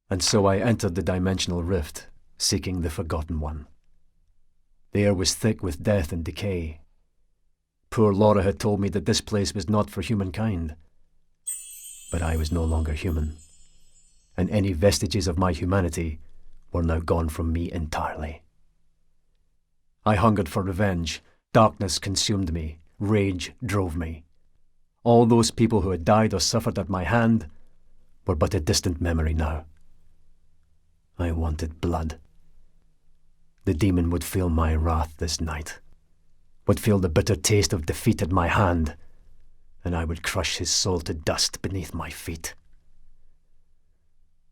And so I entered the dimensional rift, seeking the Forgotten One. The air was thick with death and decay. Poor Laura had told me that this place was not for humankind. But I was no longer human, and any vestiges of my humanity were now gone from me entirely. I hungered for revenge. Darkness consumed me. Rage drove me. All those people who had died or suffered at my hand were but a distant memory now. I wanted blood. The demon would feel my wrath this night, would feel the bitter taste of defeat at my hand, and I would crush his soul to dust beneath my feet.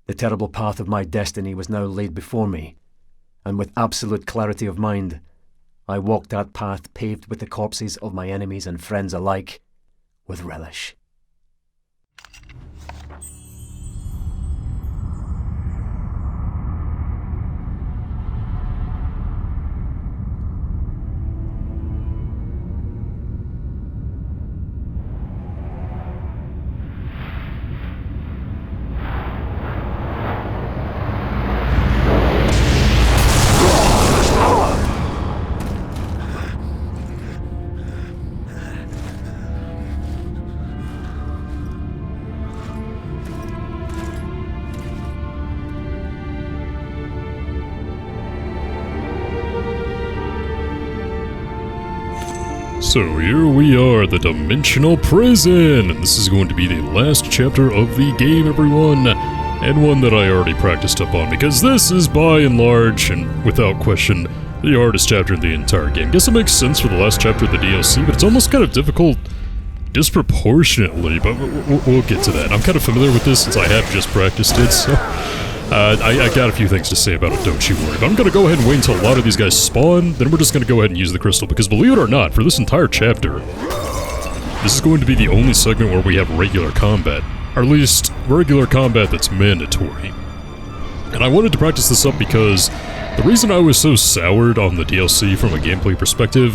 The terrible path of my destiny was now laid before me, and with absolute clarity of mind, I walked that path paved with the corpses of my enemies and friends alike, with relish. So here we are, the Dimensional Prison, and this is going to be the last chapter of the game, everyone, and one that I already practiced up on, because this is by and large, and without question, the hardest chapter in the entire game. Guess it makes sense for the last chapter of the DLC, but it's almost kind of difficult disproportionately, but we'll get to that. I'm kind of familiar with this since I have just practiced it, so I got a few things to say about it, don't you worry. But I'm going to go ahead and wait until a lot of these guys spawn, then we're just going to go ahead and use the crystal, because believe it or not, for this entire chapter, this is going to be the only segment where we have regular combat, or at least regular combat that's mandatory. And I wanted to practice this up because the reason I was so soured on the DLC from a gameplay perspective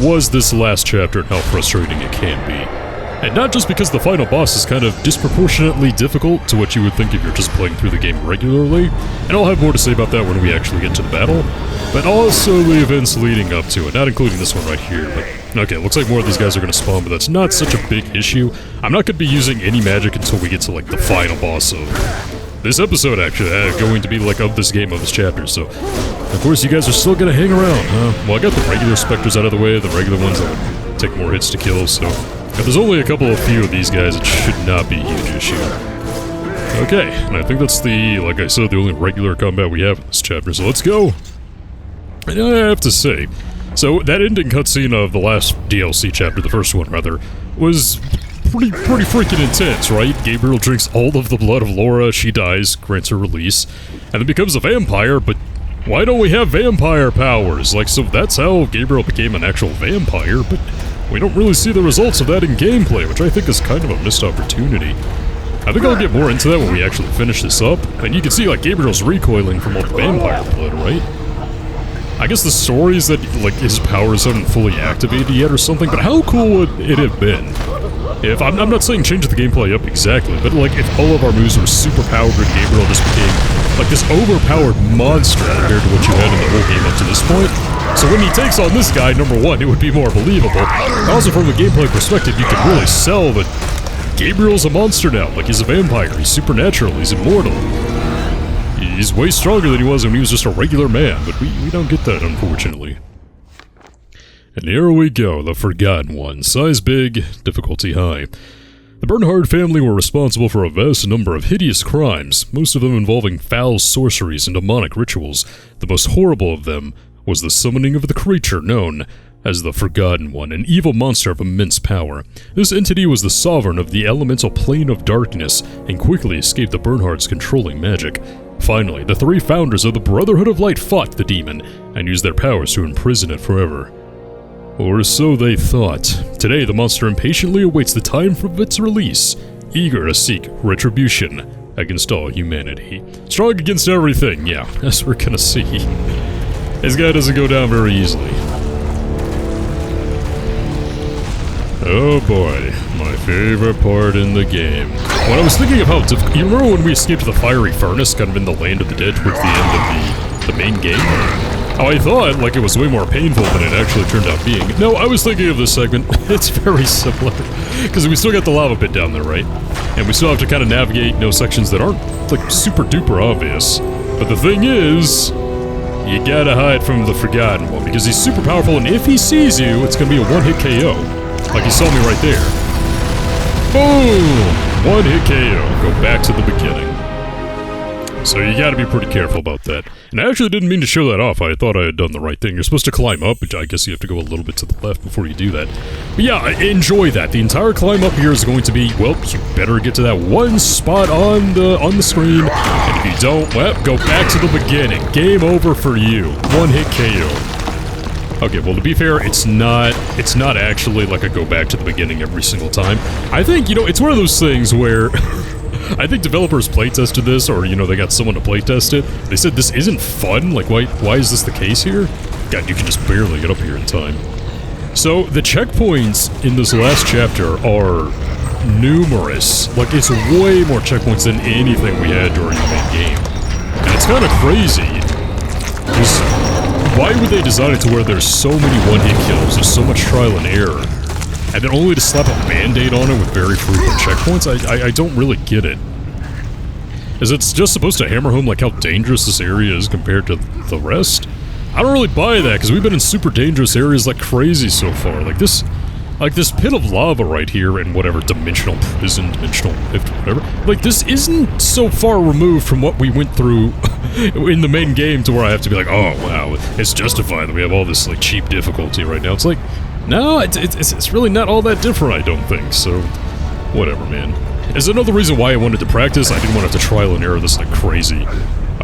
was this last chapter and how frustrating it can be. And not just because the final boss is kind of disproportionately difficult to what you would think if you're just playing through the game regularly, and I'll have more to say about that when we actually get to the battle, but also the events leading up to it, not including this one right here, but okay, looks like more of these guys are going to spawn, but that's not such a big issue. I'm not going to be using any magic until we get to like the final boss of this episode, actually, going to be like of this game, of this chapter, so of course you guys are still going to hang around, huh? Well, I got the regular specters out of the way, the regular ones that would take more hits to kill, so if there's only a few of these guys, it should not be a huge issue. Okay, and I think that's the, like I said, the only regular combat we have in this chapter, so let's go! And I have to say, so that ending cutscene of the last DLC chapter, the first one rather, was pretty freaking intense, right? Gabriel drinks all of the blood of Laura, she dies, grants her release, and then becomes a vampire, but why don't we have vampire powers? Like, so that's how Gabriel became an actual vampire, but we don't really see the results of that in gameplay, which I think is kind of a missed opportunity. I think I'll get more into that when we actually finish this up, and you can see, like, Gabriel's recoiling from all the vampire blood, right? I guess the story is that, like, his powers haven't fully activated yet or something, but how cool would it have been if, I'm not saying change the gameplay up exactly, but, like, if all of our moves were super powered and Gabriel just became, like, this overpowered monster compared to what you had in the whole game up to this point. So when he takes on this guy, number one, it would be more believable. Also, from a gameplay perspective, you could really sell that Gabriel's a monster now. Like, he's a vampire, he's supernatural, he's immortal. He's way stronger than he was when he was just a regular man, but we don't get that, unfortunately. And here we go, the Forgotten One. Size big, difficulty high. The Bernhard family were responsible for a vast number of hideous crimes, most of them involving foul sorceries and demonic rituals. The most horrible of them was the summoning of the creature known as the Forgotten One, an evil monster of immense power. This entity was the sovereign of the elemental plane of darkness and quickly escaped the Bernhard's controlling magic. Finally, the three founders of the Brotherhood of Light fought the demon and used their powers to imprison it forever. Or so they thought. Today, the monster impatiently awaits the time for its release, eager to seek retribution against all humanity. Strong against everything, yeah, as we're gonna see. This guy doesn't go down very easily. Oh boy, my favorite part in the game. When I was thinking of how difficult... You remember when we escaped the fiery furnace kind of in the Land of the Dead towards the end of the main game? How I thought, like, it was way more painful than it actually turned out being. No, I was thinking of this segment. It's very similar. Because we still got the lava pit down there, right? And we still have to kind of navigate, sections that aren't, like, super duper obvious. But the thing is... You gotta hide from the Forgotten One, because he's super powerful, and if he sees you, it's gonna be a one-hit KO. Like he saw me right there. Boom! One-hit KO. Go back to the beginning. So you gotta be pretty careful about that. And I actually didn't mean to show that off. I thought I had done the right thing. You're supposed to climb up, which I guess you have to go a little bit to the left before you do that. But yeah, enjoy that. The entire climb up here is going to be, well, you better get to that one spot on the screen. And if you don't, well, go back to the beginning. Game over for you. One-hit KO. Okay, well, to be fair, it's not actually like a go back to the beginning every single time. I think, it's one of those things where... I think developers playtested this, or, they got someone to playtest it. They said this isn't fun, like, why is this the case here? God, you can just barely get up here in time. So, the checkpoints in this last chapter are numerous. Like, it's way more checkpoints than anything we had during the main game. And it's kind of crazy. Why would they design it to where there's so many one-hit kills, there's so much trial and error? And then only to slap a band-aid on it with very frequent checkpoints? I don't really get it. Is it just supposed to hammer home, like, how dangerous this area is compared to the rest? I don't really buy that, because we've been in super dangerous areas like crazy so far. Like this pit of lava right here in whatever dimensional prison, dimensional rift, whatever. Like, this isn't so far removed from what we went through in the main game to where I have to be like, oh, wow, it's justified that we have all this, like, cheap difficulty right now. It's like... No, it's really not all that different, I don't think, so... Whatever, man. It's another reason why I wanted to practice. I didn't want to have to trial and error this like crazy.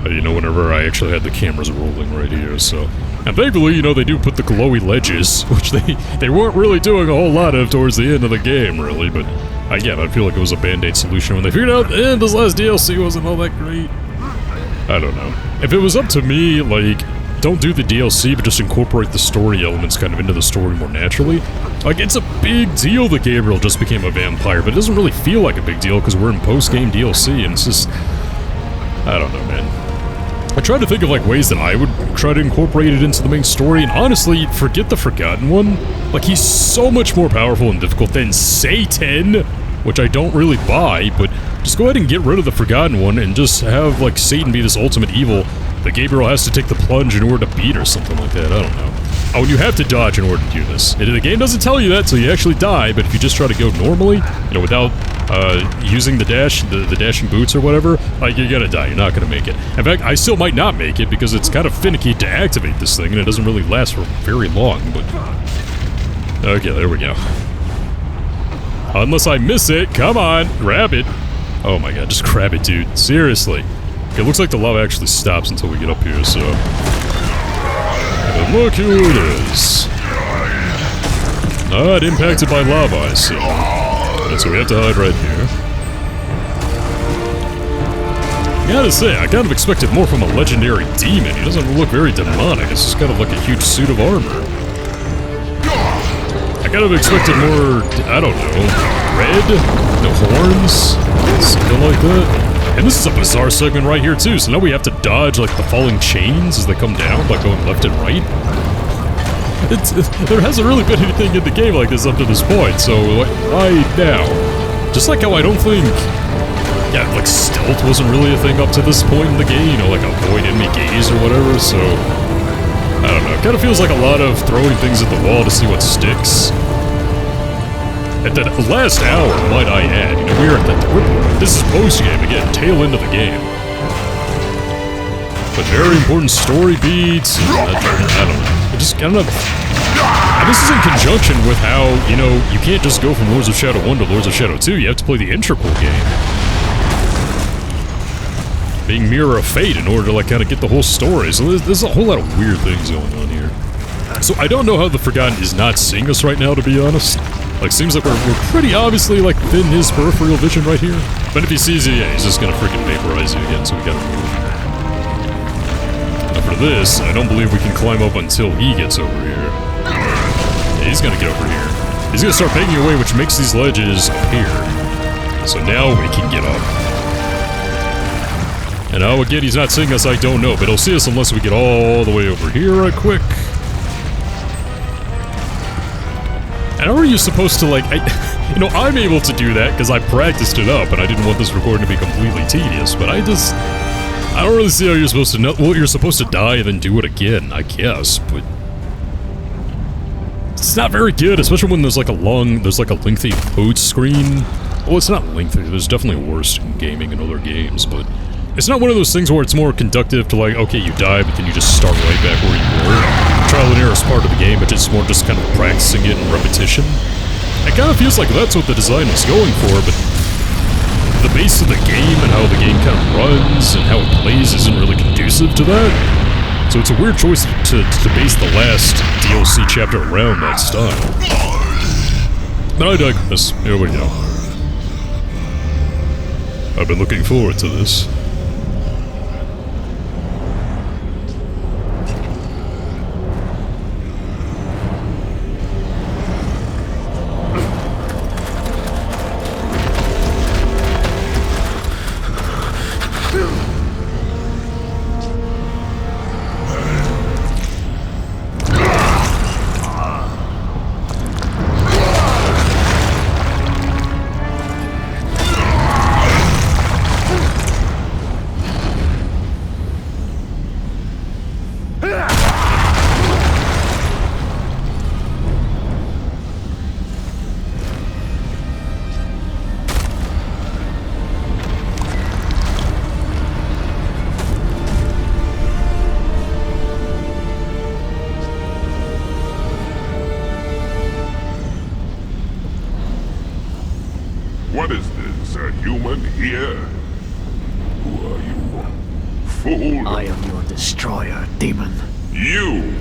Whenever I actually had the cameras rolling right here, so... And thankfully, they do put the glowy ledges, which they weren't really doing a whole lot of towards the end of the game, really, but... Again, I feel like it was a band-aid solution when they figured out, this last DLC wasn't all that great. I don't know. If it was up to me, like... Don't do the DLC, but just incorporate the story elements kind of into the story more naturally. Like, it's a big deal that Gabriel just became a vampire, but it doesn't really feel like a big deal because we're in post-game DLC, and it's just... I don't know, man. I tried to think of, like, ways that I would try to incorporate it into the main story, and honestly, forget the Forgotten One. Like, he's so much more powerful and difficult than Satan, which I don't really buy, but just go ahead and get rid of the Forgotten One and just have, like, Satan be this ultimate evil that Gabriel has to take the plunge in order to beat or something like that, I don't know. Oh, and you have to dodge in order to do this. The game doesn't tell you that, so you actually die, but if you just try to go normally, without using the dashing boots or whatever, like, you're gonna die, you're not gonna make it. In fact, I still might not make it because it's kind of finicky to activate this thing, and it doesn't really last for very long, but... Okay, there we go. Unless I miss it, come on, grab it. Oh my god, just grab it, dude, seriously. Okay, it looks like the lava actually stops until we get up here, so... And look who it is! Not impacted by lava, I see. And so we have to hide right here. Gotta say, I kind of expected more from a legendary demon. He doesn't look very demonic, it's just kind of like a huge suit of armor. I kind of expected more, I don't know, red? No horns? Something like that? And this is a bizarre segment right here, too, so now we have to dodge, like, the falling chains as they come down by going left and right. There hasn't really been anything in the game like this up to this point, so, like, why now? Just like how I don't think... Yeah, like, stealth wasn't really a thing up to this point in the game, like, avoid enemy gaze or whatever, so... I don't know, it kind of feels like a lot of throwing things at the wall to see what sticks. At the last hour, might I add, this is post-game, again, tail end of the game. But very important story beats, and I don't know. And this is in conjunction with how, you can't just go from Lords of Shadow 1 to Lords of Shadow 2, you have to play the integral game. Being Mirror of Fate in order to, like, kind of get the whole story, so there's a whole lot of weird things going on here. So I don't know how the Forgotten is not seeing us right now, to be honest. Like, seems like we're pretty obviously, like, within his peripheral vision right here. But if he sees you, yeah, he's just gonna freaking vaporize you again, so we gotta move. Now for this, I don't believe we can climb up until he gets over here. Yeah, he's gonna get over here. He's gonna start making away, which makes these ledges appear. So now we can get up. And how again he's not seeing us, I don't know, but he'll see us unless we get all the way over here right quick. And how are you supposed to, like, you know, I'm able to do that because I practiced it up and I didn't want this recording to be completely tedious, but I don't really see how you're supposed to know. Well, you're supposed to die and then do it again, I guess, but it's not very good, especially when there's like a lengthy load screen. Well, it's not lengthy, there's definitely worse in gaming and other games, but it's not one of those things where it's more conductive to like, okay, you die, but then you just start right back where you were. Trial and error is part of the game, but it's more just kind of practicing it in repetition. It kind of feels like that's what the design is going for, but the base of the game and how the game kind of runs and how it plays isn't really conducive to that. So it's a weird choice to base the last DLC chapter around that style. But I digress. Here we go. I've been looking forward to this. What is this? A human here? Who are you? Fool! I am your destroyer, demon. You!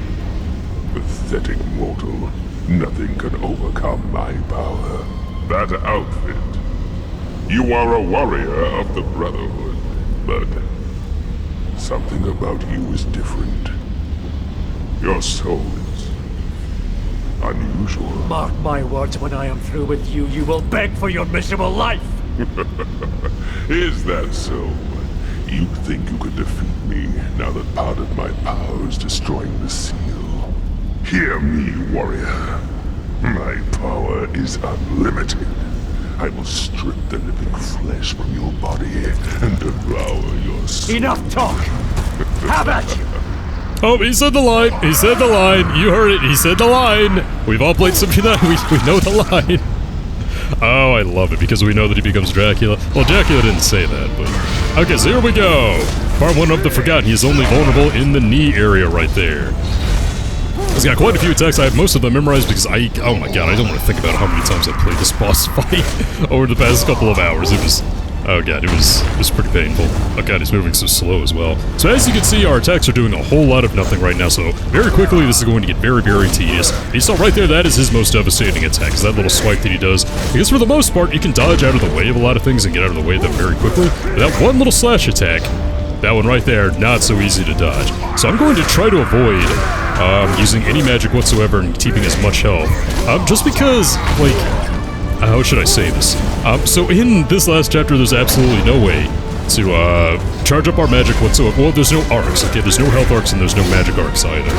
Pathetic mortal. Nothing can overcome my power. That outfit. You are a warrior of the Brotherhood, but something about you is different. Your soul is unusual. Mark my words, when I am through with you, you will beg for your miserable life! Is that so? You think you could defeat me now that part of my power is destroying the seal? Hear me, warrior. My power is unlimited. I will strip the living flesh from your body and devour your soul. Enough talk! Have it! Oh, he said the line. He said the line. You heard it. He said the line. We've all played Symphony of the Night. We know the line. Oh, I love it because we know that he becomes Dracula. Well, Dracula didn't say that, but... Okay, so here we go. Part 1 of the Forgotten. He is only vulnerable in the knee area right there. He's got quite a few attacks. I have most of them memorized because oh my god, I don't want to think about how many times I played this boss fight over the past couple of hours. It was... Oh god, it was pretty painful. Oh god, he's moving so slow as well. So as you can see, our attacks are doing a whole lot of nothing right now, so very quickly this is going to get very, very tedious. And you saw right there, that is his most devastating attack, is that little swipe that he does. Because for the most part, you can dodge out of the way of a lot of things and get out of the way of them very quickly. But that one little slash attack, that one right there, not so easy to dodge. So I'm going to try to avoid using any magic whatsoever and keeping as much health. Just because, like... how should I say this? So in this last chapter, there's absolutely no way to charge up our magic whatsoever. Well, there's no arcs, okay? There's no health arcs and there's no magic arcs either.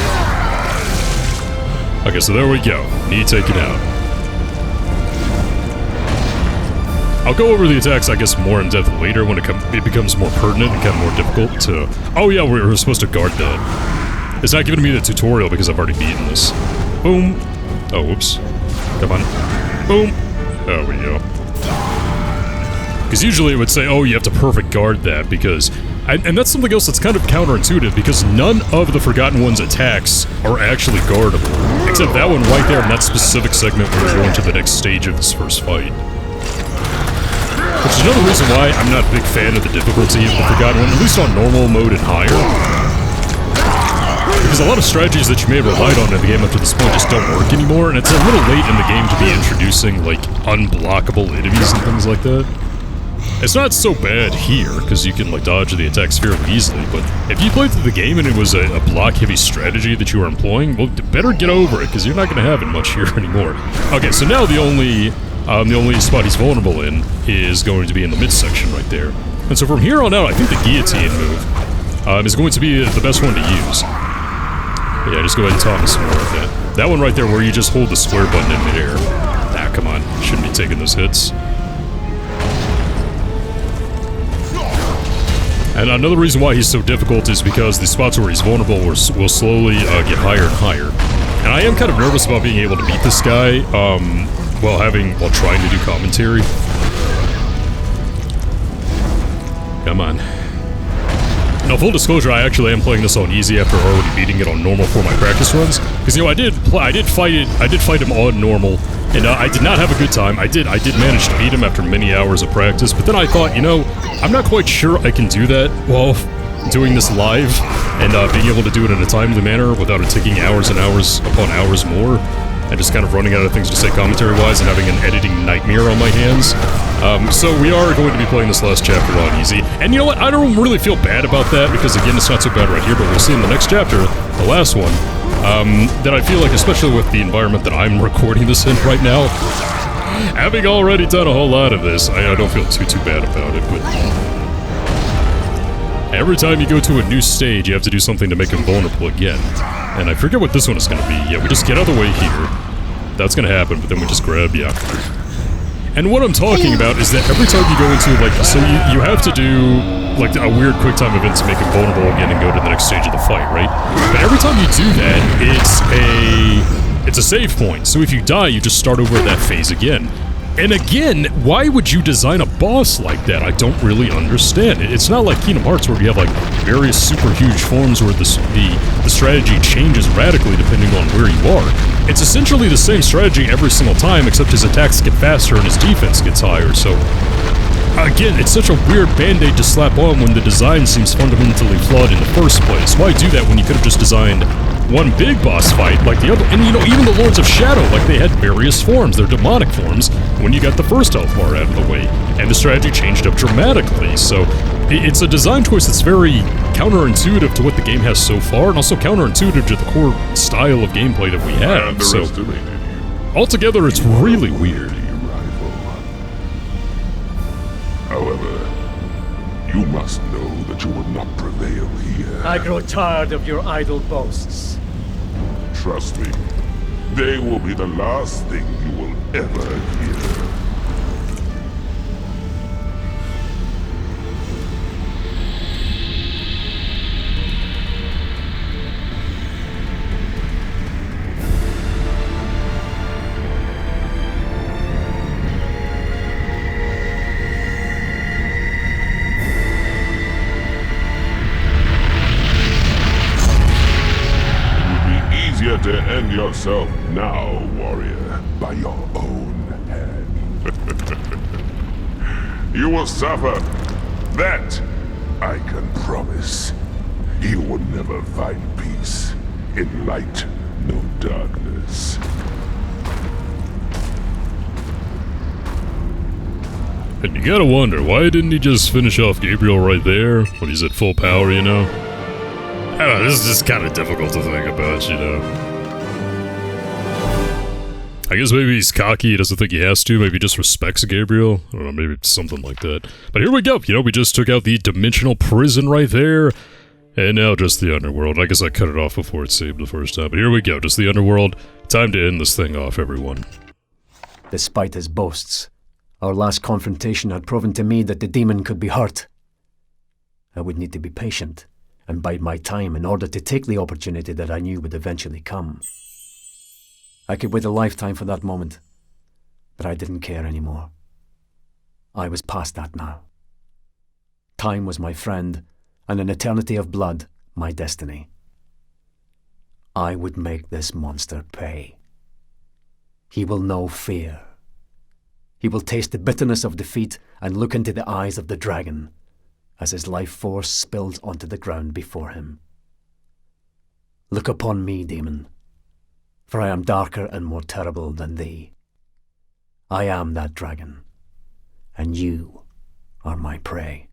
Okay, so there we go. Knee taken out. I'll go over the attacks, I guess, more in depth later when it becomes more pertinent and kind of more difficult to... Oh yeah, we're supposed to guard that. It's not giving me the tutorial because I've already beaten this. Boom. Oh, whoops. Come on. Boom. There we go. Because usually it would say, oh, you have to perfect guard that, because... And that's something else that's kind of counterintuitive, because none of the Forgotten One's attacks are actually guardable. Except that one right there in that specific segment where you're going to the next stage of this first fight. Which is another reason why I'm not a big fan of the difficulty of the Forgotten One, at least on normal mode and higher. Because a lot of strategies that you may have relied on in the game up to this point just don't work anymore, and it's a little late in the game to be introducing, like, unblockable enemies and things like that. It's not so bad here, because you can like dodge the attacks fairly easily, but if you played through the game and it was a block-heavy strategy that you were employing, well, better get over it, because you're not going to have it much here anymore. Okay, so now the only spot he's vulnerable in is going to be in the midsection right there. And so from here on out, I think the guillotine move is going to be the best one to use. But yeah, just go ahead and taunt me some more with that. That one right there where you just hold the square button in midair. Ah, come on. Shouldn't be taking those hits. And another reason why he's so difficult is because the spots where he's vulnerable will slowly get higher and higher. And I am kind of nervous about being able to beat this guy while trying to do commentary. Come on. Now, full disclosure, I actually am playing this on easy after already beating it on normal for my practice runs. Because, you know, I did fight him on normal, and I did not have a good time. I did manage to beat him after many hours of practice, but then I thought, you know, I'm not quite sure I can do that while doing this live, and being able to do it in a timely manner without it taking hours and hours upon hours more, and just kind of running out of things to say commentary-wise and having an editing nightmare on my hands. So we are going to be playing this last chapter on easy. And you know what? I don't really feel bad about that, because again, it's not so bad right here, but we'll see in the next chapter, the last one, that I feel like, especially with the environment that I'm recording this in right now, having already done a whole lot of this, I don't feel too bad about it, but every time you go to a new stage, you have to do something to make him vulnerable again. And I forget what this one is going to be. Yeah, we just get out of the way here. That's going to happen, but then we just grab, yeah. And what I'm talking about is that every time you go into, like, so you have to do, like, a weird quick time event to make him vulnerable again and go to the next stage of the fight, right? But every time you do that, it's a save point. So if you die, you just start over that phase again. And again, why would you design a boss like that? I don't really understand it. It's not like Kingdom Hearts where you have, like, various super huge forms where the strategy changes radically depending on where you are. It's essentially the same strategy every single time, except his attacks get faster and his defense gets higher, so... Again, it's such a weird band-aid to slap on when the design seems fundamentally flawed in the first place. Why do that when you could have just designed one big boss fight like the other? And you know, even the Lords of Shadow, like, they had various forms, they're demonic forms, when you got the first health bar out of the way. And the strategy changed up dramatically, so... It's a design choice that's very counterintuitive to what the game has so far, and also counterintuitive to the core style of gameplay that we have, so... Altogether, it's really weird. However, you must know that you will not prevail here. I grow tired of your idle boasts. Trust me, they will be the last thing you will ever hear. To end yourself now, warrior, by your own hand. You will suffer. That I can promise. You will never find peace. In light, no darkness. And you gotta wonder, why didn't he just finish off Gabriel right there, when he's at full power, you know? I don't know, this is just kind of difficult to think about, you know? I guess maybe he's cocky, he doesn't think he has to, maybe he just respects Gabriel. I don't know, maybe something like that. But here we go, you know, we just took out the dimensional prison right there. And now just the underworld. I guess I cut it off before it saved the first time. But here we go, just the underworld. Time to end this thing off, everyone. Despite his boasts, our last confrontation had proven to me that the demon could be hurt. I would need to be patient and bide my time in order to take the opportunity that I knew would eventually come. I could wait a lifetime for that moment, but I didn't care anymore. I was past that now. Time was my friend, and an eternity of blood my destiny. I would make this monster pay. He will know fear. He will taste the bitterness of defeat and look into the eyes of the dragon as his life force spills onto the ground before him. Look upon me, demon, for I am darker and more terrible than thee. I am that dragon, and you are my prey.